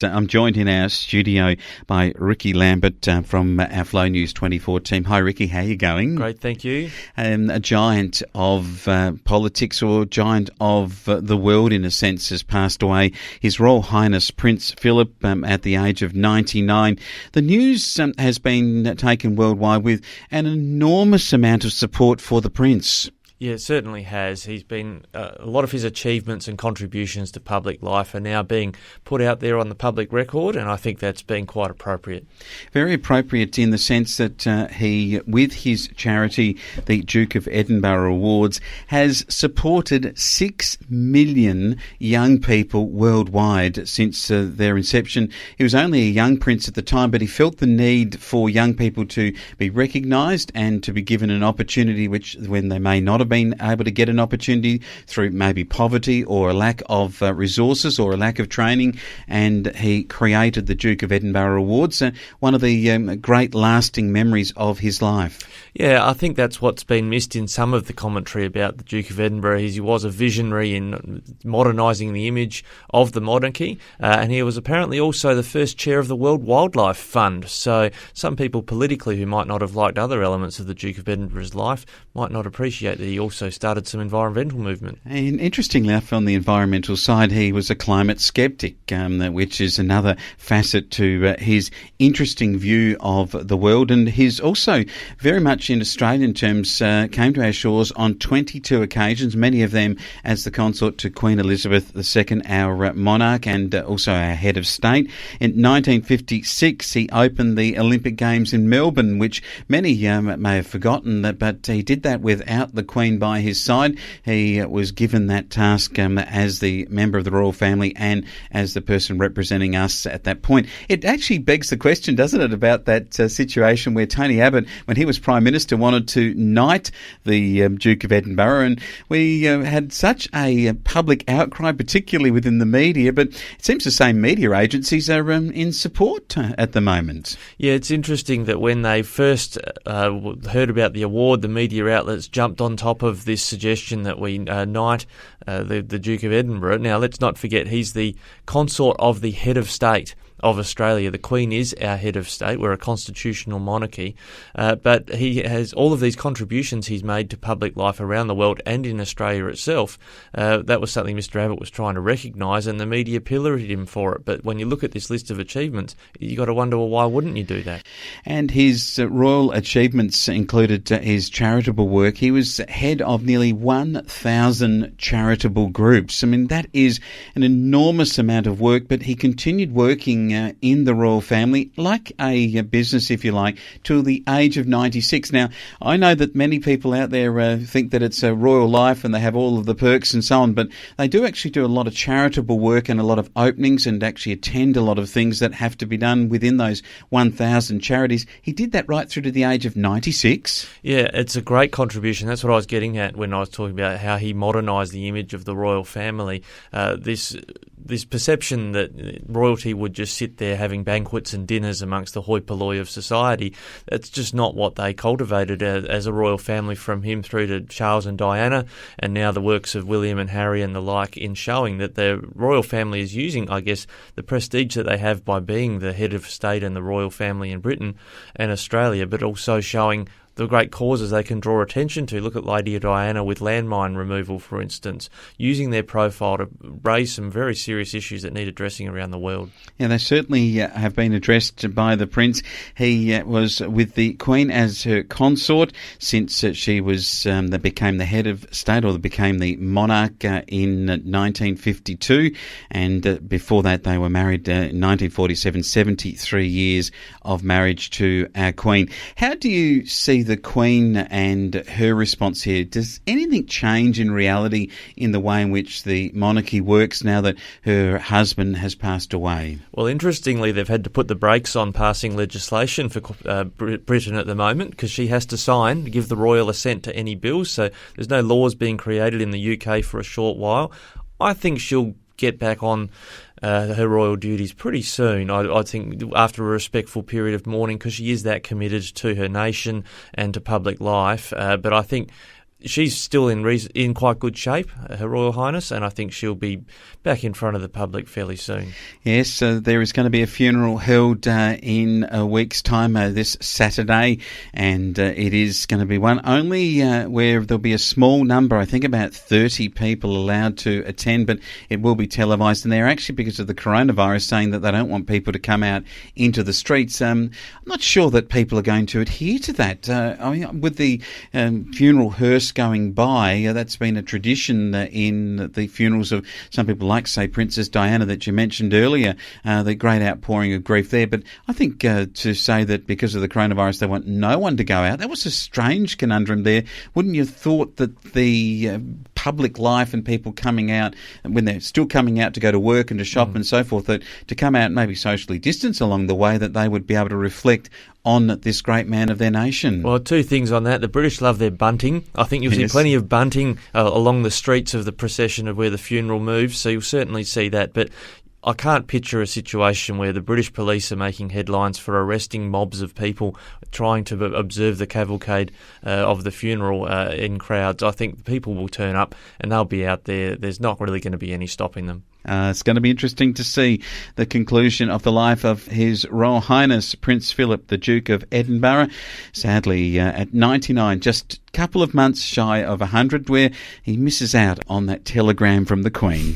I'm joined in our studio by Rikki Lambert from our Flow News 24 team. Hi, Rikki. How are you going? Great, thank you. A giant of politics, or giant of the world in a sense, has passed away. His Royal Highness Prince Philip at the age of 99. The news has been taken worldwide with an enormous amount of support for the Prince. Yeah, it certainly has. He's been a lot of his achievements and contributions to public life are now being put out there on the public record, and I think that's been quite appropriate. Very appropriate in the sense that he, with his charity, the Duke of Edinburgh Awards, has supported 6 million young people worldwide since their inception. He was only a young prince at the time, but he felt the need for young people to be recognised and to be given an opportunity which, when they may not have been able to get an opportunity through maybe poverty or a lack of resources or a lack of training, and he created the Duke of Edinburgh Awards, one of the great lasting memories of his life. Yeah, I think that's what's been missed in some of the commentary about the Duke of Edinburgh. He was a visionary in modernising the image of the monarchy, and he was apparently also the first chair of the World Wildlife Fund. So some people politically who might not have liked other elements of the Duke of Edinburgh's life might not appreciate that he also started some environmental movement. And interestingly enough, on the environmental side, he was a climate skeptic, which is another facet to his interesting view of the world. And he's also very much in Australian terms came to our shores on 22 occasions, many of them as the consort to Queen Elizabeth II, our monarch, and also our head of state. In 1956, he opened the Olympic Games in Melbourne, which many may have forgotten, but he did that without the Queen by his side. He was given that task as the member of the royal family and as the person representing us at that point. It actually begs the question, doesn't it, about that situation where Tony Abbott, when he was Prime Minister, wanted to knight the Duke of Edinburgh, and we had such a public outcry, particularly within the media, but it seems the same media agencies are in support at the moment. Yeah, it's interesting that when they first heard about the award, the media outlets jumped on top of this suggestion that we knight the Duke of Edinburgh. Now, let's not forget he's the consort of the head of state of Australia. The Queen is our head of state. We're a constitutional monarchy. But he has all of these contributions he's made to public life around the world and in Australia itself. That was something Mr Abbott was trying to recognise, and the media pilloried him for it. But when you look at this list of achievements, you got to wonder, well, why wouldn't you do that? And his royal achievements included his charitable work. He was head of nearly 1,000 charitable groups. I mean, that is an enormous amount of work, but he continued working in the royal family, like a business, if you like, till the age of 96. Now, I know that many people out there think that it's a royal life and they have all of the perks and so on, but they do actually do a lot of charitable work and a lot of openings and actually attend a lot of things that have to be done within those 1,000 charities. He did that right through to the age of 96. Yeah, it's a great contribution. That's what I was getting at when I was talking about how he modernised the image of the royal family. This perception that royalty would just sit there having banquets and dinners amongst the hoi polloi of society, that's just not what they cultivated as a royal family, from him through to Charles and Diana, and now the works of William and Harry and the like, in showing that the royal family is using, I guess, the prestige that they have by being the head of state and the royal family in Britain and Australia, but also showing the great causes they can draw attention to. Look at Lady Diana with landmine removal, for instance, using their profile to raise some very serious issues that need addressing around the world. Yeah, they certainly have been addressed by the Prince. He was with the Queen as her consort since she was became the head of state, or became the monarch in 1952, and before that they were married in 1947, 73 years of marriage to our Queen. How do you see the Queen and her response here? Does anything change in reality in the way in which the monarchy works now that her husband has passed away? Well, interestingly, they've had to put the brakes on passing legislation for Britain at the moment, because she has to sign, give the royal assent to any bills, so there's no laws being created in the UK for a short while. I think she'll get back on her royal duties pretty soon. I think after a respectful period of mourning, because she is that committed to her nation and to public life. But I think she's still in quite good shape, Her Royal Highness, and I think she'll be back in front of the public fairly soon. Yes, there is going to be a funeral held in a week's time, this Saturday, and it is going to be one only where there'll be a small number, I think about 30 people allowed to attend, but it will be televised, and they're actually, because of the coronavirus, saying that they don't want people to come out into the streets. I'm not sure that people are going to adhere to that. I mean, with the funeral hearse going by, that's been a tradition in the funerals of some people like, say, Princess Diana that you mentioned earlier, the great outpouring of grief there. But I think to say that because of the coronavirus they want no one to go out, that was a strange conundrum there. Wouldn't you have thought that the public life and people coming out, when they're still coming out to go to work and to shop and so forth, that to come out and maybe socially distance along the way, that they would be able to reflect on this great man of their nation? Well, two things on that. The British love their bunting. I think you'll see plenty of bunting along the streets of the procession of where the funeral moves, so you'll certainly see that. But I can't picture a situation where the British police are making headlines for arresting mobs of people trying to observe the cavalcade of the funeral in crowds. I think people will turn up and they'll be out there. There's not really going to be any stopping them. It's going to be interesting to see the conclusion of the life of His Royal Highness Prince Philip, the Duke of Edinburgh. Sadly, at 99, just a couple of months shy of 100, where he misses out on that telegram from the Queen.